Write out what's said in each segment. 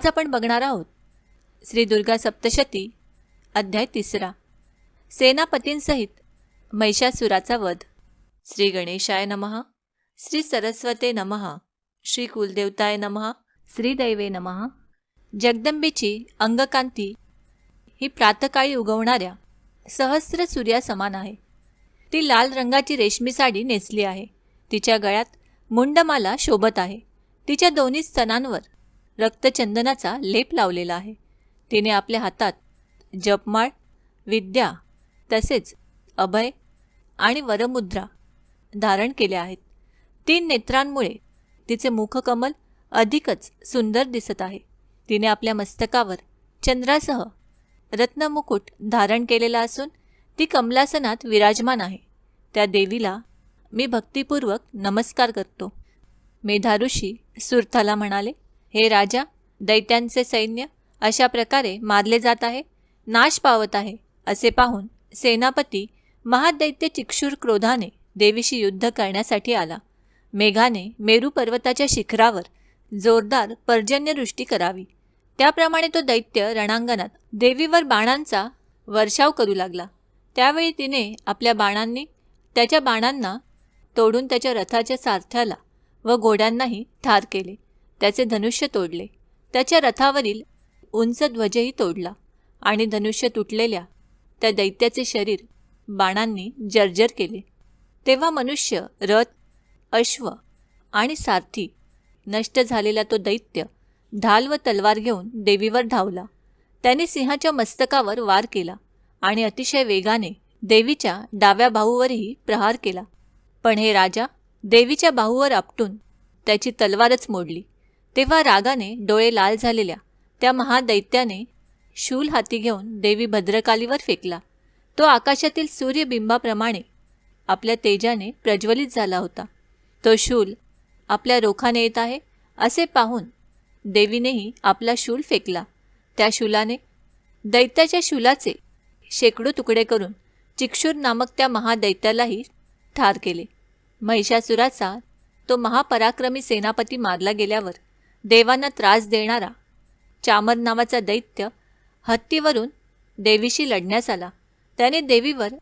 आज आपण बघणार आहोत श्री दुर्गा सप्तशती अध्याय 3 सेनापतींसहित महिषासुराचा वध। श्री गणेशाय नमः, श्री सरस्वते नमः, श्री कुलदेवताय नमः, श्री दैवे नमः। जगदंबेची अंगकांती ही प्रातकाळी उगवणाऱ्या सहस्र सूर्यासमान आहे। ती लाल रंगाची रेशमी साडी नेसली आहे। तिच्या गळ्यात मुंडमाला शोभत आहे। तिच्या दोन्ही स्तनांवर रक्तचंदनाचा लेप लावलेला आहे। तिने आपल्या हातात जपमाळ, विद्या तसेच अभय आणि वरमुद्रा धारण केल्या आहेत। 3 नेत्रांमुळे तिचे मुखकमल अधिकच सुंदर दिसत आहे। तिने आपल्या मस्तकावर चंद्रासह रत्नमुकुट धारण केलेला असून ती कमलासनात विराजमान आहे। त्या देवीला मी भक्तिपूर्वक नमस्कार करतो। मेधाऋषी सुरथाला म्हणाले, हे राजा, दैत्यांचे सैन्य अशा प्रकारे मारले जात आहे, नाश पावत आहे असे पाहून सेनापती महादैत्य चिक्षुर क्रोधाने देवीशी युद्ध करण्यासाठी आला। मेघाने मेरू पर्वताच्या शिखरावर जोरदार पर्जन्यवृष्टी करावी त्याप्रमाणे तो दैत्य रणांगणात देवीवर बाणांचा वर्षाव करू लागला। त्यावेळी तिने आपल्या बाणांनी त्याच्या बाणांना तोडून त्याच्या रथाच्या सारथ्याला व घोड्यांनाही ठार केले। त्याचे धनुष्य तोडले, त्याच्या रथावरील उंच ध्वजही तोडला आणि धनुष्य तुटलेल्या त्या दैत्याचे शरीर बाणांनी जर्जर केले। तेव्हा मनुष्य, रथ, अश्व आणि सारथी नष्ट झालेला तो दैत्य ढाल व तलवार घेऊन देवीवर धावला। त्याने सिंहाच्या मस्तकावर वार केला आणि अतिशय वेगाने देवीच्या डाव्या बाहूवरही प्रहार केला। पण हे राजा, देवीच्या बाहूवर आपटून त्याची तलवारच मोडली। तेव्हा रागाने डोळे लाल झालेल्या त्या महादैत्याने शूल हाती घेऊन देवी भद्रकालीवर फेकला। तो आकाशातील सूर्यबिंबाप्रमाणे आपल्या तेजाने प्रज्वलित झाला होता। तो शूल आपल्या रोखाने येत आहे असे पाहून देवीनेही आपला शूल फेकला। त्या शूलाने दैत्याच्या शूलाचे शेकडो तुकडे करून चिक्षुर नामक त्या महादैत्यालाही ठार केले। महिषासुराचा तो महापराक्रमी सेनापती मारला गेल्यावर देवांना त्रास देणारा चामर नावाचा दैत्य हत्तीवरून देवीशी लढण्यास आला। त्याने देवीवर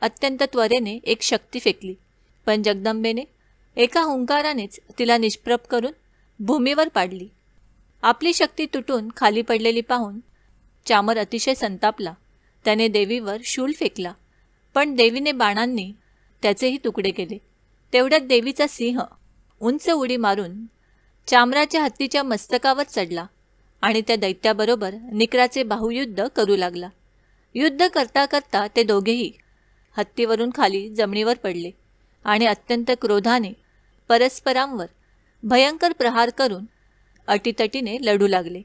अत्यंत त्वरेने एक शक्ती फेकली, पण जगदंबेने एका हुंकारानेच तिला निष्प्रभ करून भूमीवर पाडली। आपली शक्ती तुटून खाली पडलेली पाहून चामर अतिशय संतापला। त्याने देवीवर शूल फेकला, पण देवीने बाणांनी त्याचेही तुकडे केले। तेवढ्यात देवीचा सिंह उंच उडी मारून चामराच्या हत्तीच्या मस्तकावर चढला आणि त्या दैत्याबरोबर निकराचे बाहुयुद्ध करू लागला। युद्ध करता करता ते दोघेही हत्तीवरून खाली जमिनीवर पडले आणि अत्यंत क्रोधाने परस्परांवर भयंकर प्रहार करून अटीतटीने लढू लागले।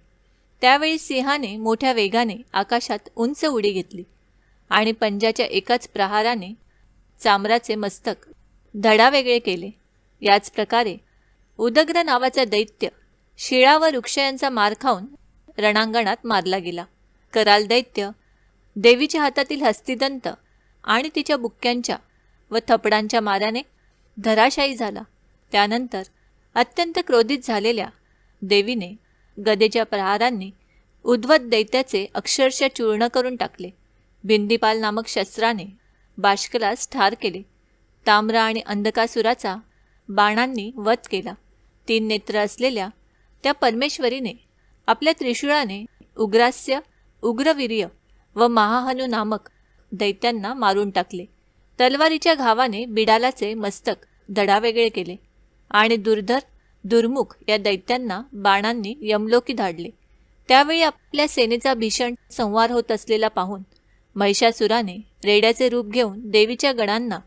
त्यावेळी सिंहाने मोठ्या वेगाने आकाशात उंच उडी घेतली आणि पंजाच्या एकाच प्रहाराने चामराचे मस्तक धडावेगळे केले। याच प्रकारे उदग्र नावाचा दैत्य शिळा व वृक्ष यांचा मार खाऊन रणांगणात मारला गेला। कराल दैत्य देवीच्या हातातील हस्तिदंत आणि तिच्या बुक्क्यांच्या व थपडांच्या माराने धराशायी झाला। त्यानंतर अत्यंत क्रोधित झालेल्या देवीने गदेच्या प्रहारांनी उद्वत दैत्याचे अक्षरशः चूर्ण करून टाकले। बिंदीपाल नामक शस्त्राने बाष्कलास ठार केले। ताम्र आणि अंधकासुराचा बाणांनी वध केला। 3 नेत्र असलेल्या त्या परमेश्वरीने आपल्या त्रिशूळाने उग्रास्य, उग्रवीर्य व महाहनु नामक दैत्यांना मारून टाकले। तलवारीच्या घावाने बिडालाचे मस्तक धडावेगळे केले आणि दुर्धर, दुर्मुख या दैत्यांना बाणांनी यमलोकी धाडले। त्यावेळी आपल्या सेनेचा भीषण संहार होत असलेला पाहून महिषासुराने रेड्याचे रूप घेऊन देवीच्या गणांना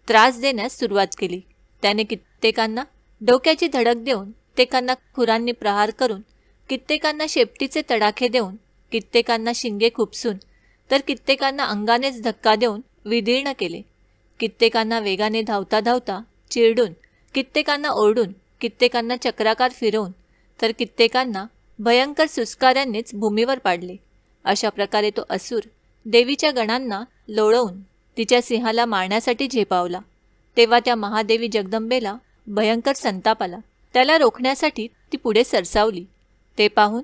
त्रास देण्यास सुरुवात केली। त्याने कित्येकांना डोक्याची धडक देऊन, कित्येकांना खुरांनी प्रहार करून, कित्येकांना शेपटीचे तडाखे देऊन, कित्येकांना शिंगे खुपसून, तर कित्येकांना अंगानेच धक्का देऊन विदीर्ण केले। कित्येकांना वेगाने धावता धावता चिरडून, कित्येकांना ओरडून, कित्येकांना चक्राकार फिरवून, तर कित्येकांना भयंकर सुस्काऱ्यांनीच भूमीवर पाडले। अशा प्रकारे तो असुर देवीच्या गणांना लोळवून तिच्या सिंहाला मारण्यासाठी झेपावला। तेव्हा त्या महादेवी जगदंबेला भयंकर संताप आला। त्याला रोखण्यासाठी ती पुढे सरसावली। ते पाहून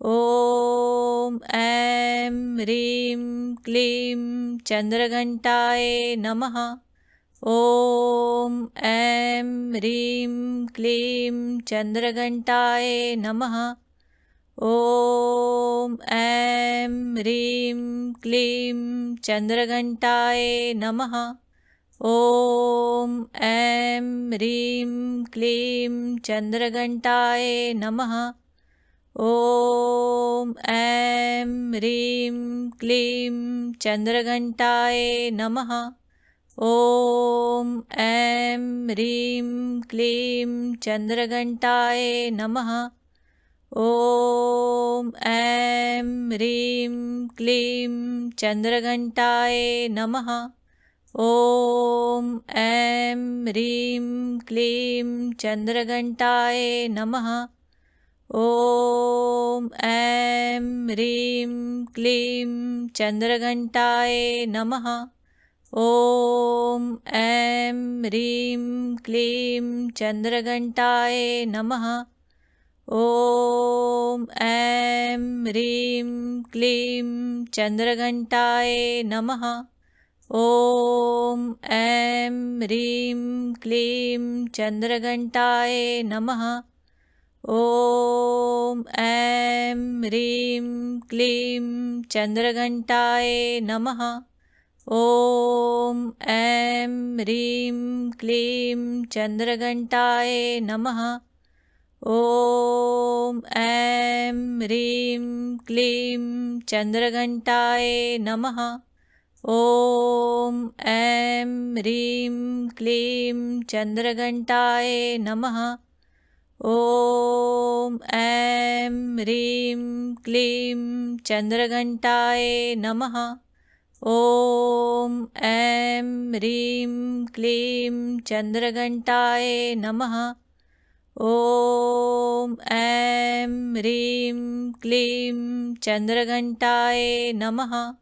ॐ ऐं ह्रीं क्लीं चन्द्रघण्टाय नमः। ॐ ऐं ह्रीं क्लीं चन्द्रघण्टाय नमः। ॐ ऐं ह्रीं क्लीं चन्द्रघण्टाय नमः। ॐ ऐं ह्रीं क्लीं चन्द्रघण्टाय नमः। ॐ ऐं ह्रीं क्लीं चन्द्रघण्टाय नमः। ॐ ऐं ह्रीं क्लीं चन्द्रघण्टाय नमः। ॐ ऐं ह्रीं क्लीं चन्द्रघण्टाय नमः। ॐ ऐं ह्रीं क्लीं चन्द्रघण्टाय नमः। ॐ ऐं ह्रीं क्लीं चन्द्रघण्टाय नमः। ॐ ऐं ह्रीं क्लीं चन्द्रघण्टाय नमः। ॐ ऐं ह्रीं क्लीं चन्द्रघण्टाय नमः। ॐ ऐं ह्रीं क्लीं चन्द्रघण्टाय नमः। ॐ ऐं ह्रीं क्लीं चन्द्रघण्टाय नमः। ॐ ऐं ह्रीं क्लीं चन्द्रघण्टाय नमः। ॐ ऐं ह्रीं क्लीं चन्द्रघण्टाय नमः। ॐ ऐं ह्रीं क्लीं चन्द्रघण्टाय नमः। ॐ ऐं ह्रीं क्लीं चन्द्रघण्टाय नमः। ॐ ऐं ह्रीं क्लीं चन्द्रघण्टाय नमः। ॐ ऐं ह्रीं क्लीं चन्द्रघण्टाय नमः।